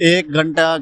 1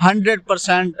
100%